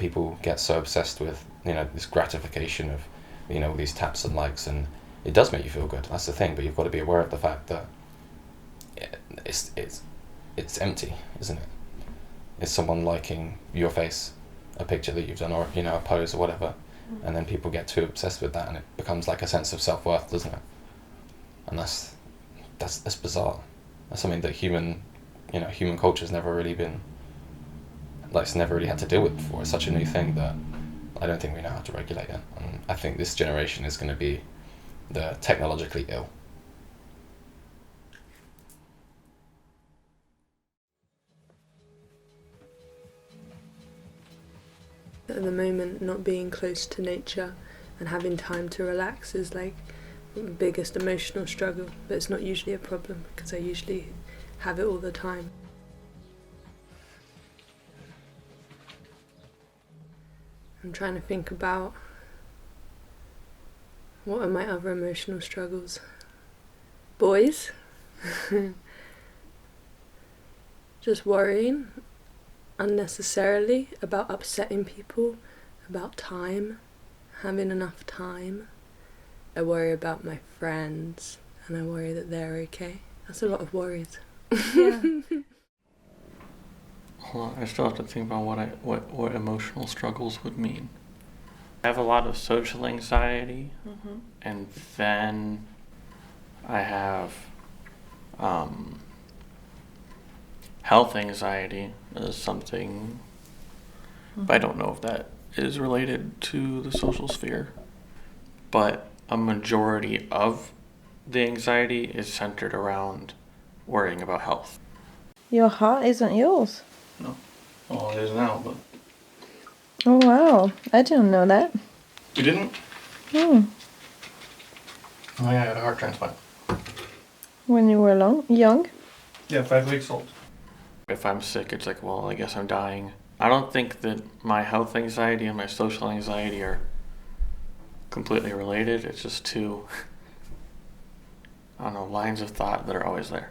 people get so obsessed with, this gratification of, these taps and likes, and it does make you feel good. That's the thing, but you've got to be aware of the fact that it's empty, isn't it? It's someone liking your face, a picture that you've done, or a pose or whatever, and then people get too obsessed with that, and it becomes like a sense of self-worth, doesn't it? And that's bizarre. That's something that human culture's never really been, it's never really had to deal with before. It's such a new thing that I don't think we know how to regulate it. And I think this generation is going to be the technologically ill. At the moment, not being close to nature and having time to relax is like the biggest emotional struggle, but it's not usually a problem because I usually have it all the time. I'm trying to think about what are my other emotional struggles. Boys. Just worrying unnecessarily about upsetting people, about time, having enough time. I worry about my friends and I worry that they're okay. That's a lot of worries. Yeah. Well, I still have to think about what emotional struggles would mean. I have a lot of social anxiety, and then I have health anxiety is something, but I don't know if that is related to the social sphere. But a majority of the anxiety is centered around worrying about health. Your heart isn't yours. No. Well, it is now, but... Oh, wow. I didn't know that. You didn't? Oh, yeah, I had a heart transplant. when you were young? Yeah, 5 weeks old. If I'm sick, it's like, well, I guess I'm dying. I don't think that my health anxiety and my social anxiety are completely related. It's just two, I don't know, lines of thought that are always there.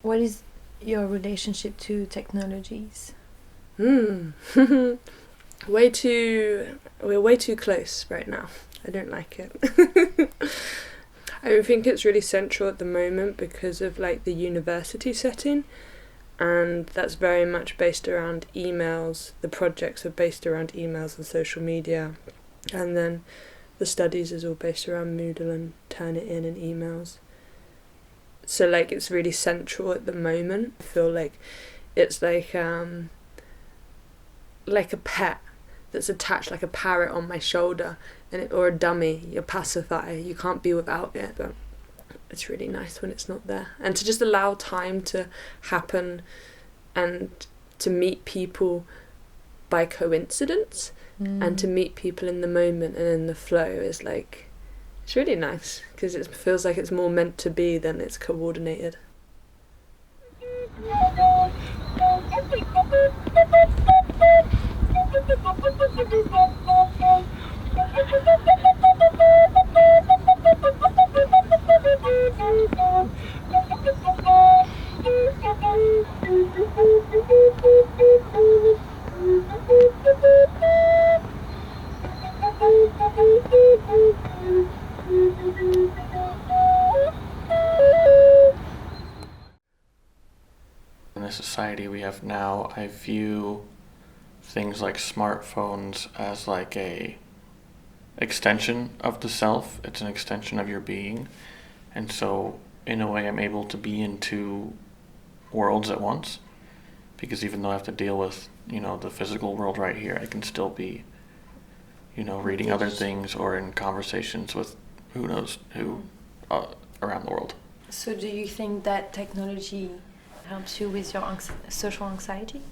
What is your relationship to technologies? We're way too close right now. I don't like it. I think it's really central at the moment because of like the university setting, and that's very much based around emails. The projects are based around emails and social media, and then the studies is all based around Moodle and Turnitin and emails. So like it's really central at the moment. I feel like it's like a pet that's attached, like a parrot on my shoulder, or a dummy, your pacifier. You can't be without it, but it's really nice when it's not there. And to just allow time to happen and to meet people by coincidence and to meet people in the moment and in the flow is like, it's really nice because it feels like it's more meant to be than it's coordinated. In the society we have now, I view things like smartphones as like a extension of the self. It's an extension of your being. And so in a way I'm able to be in two worlds at once, because even though I have to deal with, the physical world right here, I can still be, reading other things or in conversations with who knows who around the world. So do you think that technology helps you with your social anxiety?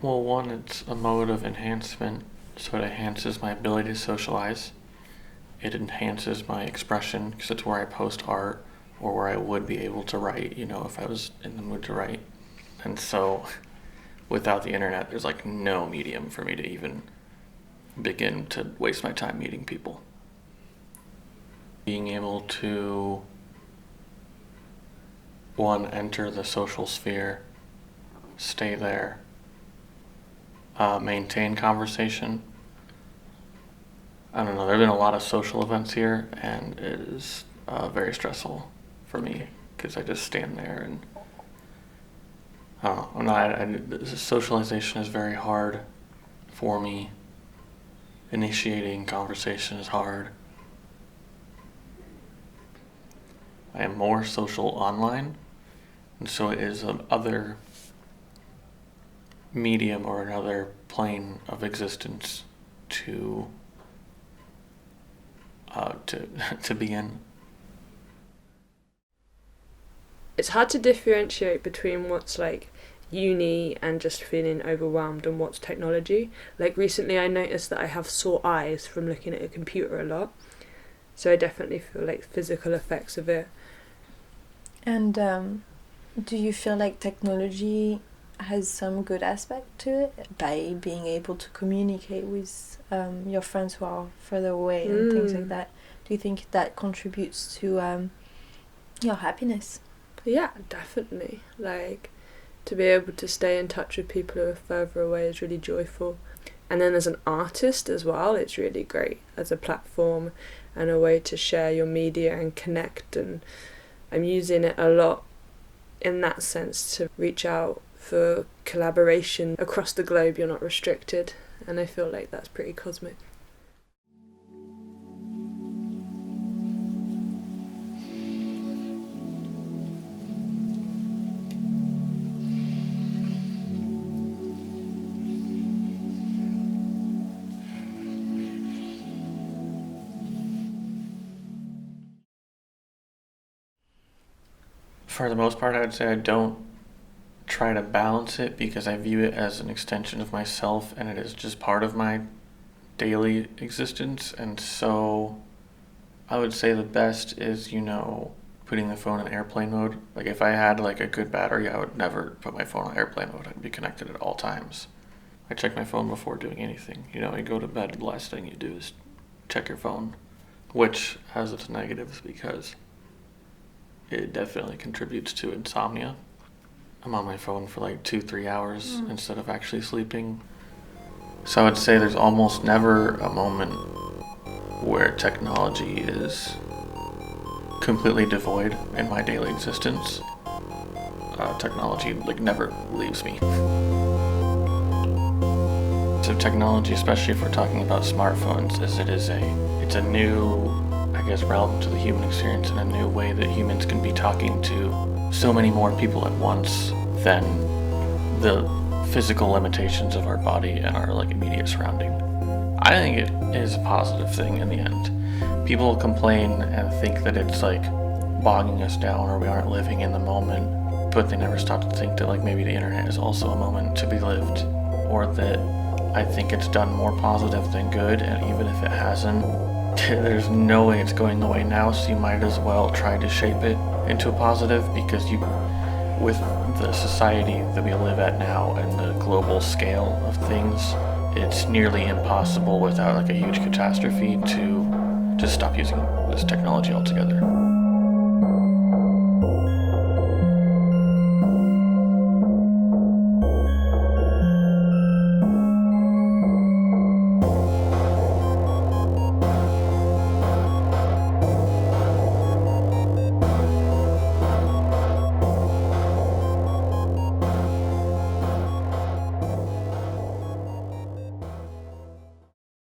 Well, one, it's a mode of enhancement, so it enhances my ability to socialize. It enhances my expression, because it's where I post art, or where I would be able to write, if I was in the mood to write. And so, without the internet, there's like no medium for me to even begin to waste my time meeting people. Being able to, one, enter the social sphere, stay there, maintain conversation. I don't know, there have been a lot of social events here, and it is very stressful for me, because I just stand there and I don't know. Socialization is very hard for me. Initiating conversation is hard. I am more social online, and so it is another medium or another plane of existence to be in. It's hard to differentiate between what's like uni and just feeling overwhelmed and what's technology. Like recently I noticed that I have sore eyes from looking at a computer a lot, so I definitely feel like physical effects of it. And do you feel like technology has some good aspect to it by being able to communicate with your friends who are further away and things like that? Do you think that contributes to your happiness? Yeah, definitely. Like, to be able to stay in touch with people who are further away is really joyful. And then as an artist as well, it's really great as a platform and a way to share your media and connect. And I'm using it a lot in that sense to reach out for collaboration across the globe. You're not restricted, and I feel like that's pretty cosmic. For the most part, I would say I don't try to balance it, because I view it as an extension of myself, and it is just part of my daily existence. And so I would say the best is, putting the phone in airplane mode. Like if I had like a good battery, I would never put my phone on airplane mode. I'd be connected at all times. I check my phone before doing anything. You go to bed, the last thing you do is check your phone, which has its negatives because it definitely contributes to insomnia. I'm on my phone for like 2-3 hours instead of actually sleeping. So I would say there's almost never a moment where technology is completely devoid in my daily existence. Technology never leaves me. So technology, especially if we're talking about smartphones, it's a new, realm to the human experience, and a new way that humans can be talking to so many more people at once than the physical limitations of our body and our immediate surrounding. I think it is a positive thing in the end. People complain and think that it's bogging us down, or we aren't living in the moment, but they never stop to think that maybe the internet is also a moment to be lived, or that I think it's done more positive than good, and even if it hasn't, there's no way it's going away now, so you might as well try to shape it into a positive, because with the society that we live at now and the global scale of things, it's nearly impossible without a huge catastrophe to just stop using this technology altogether.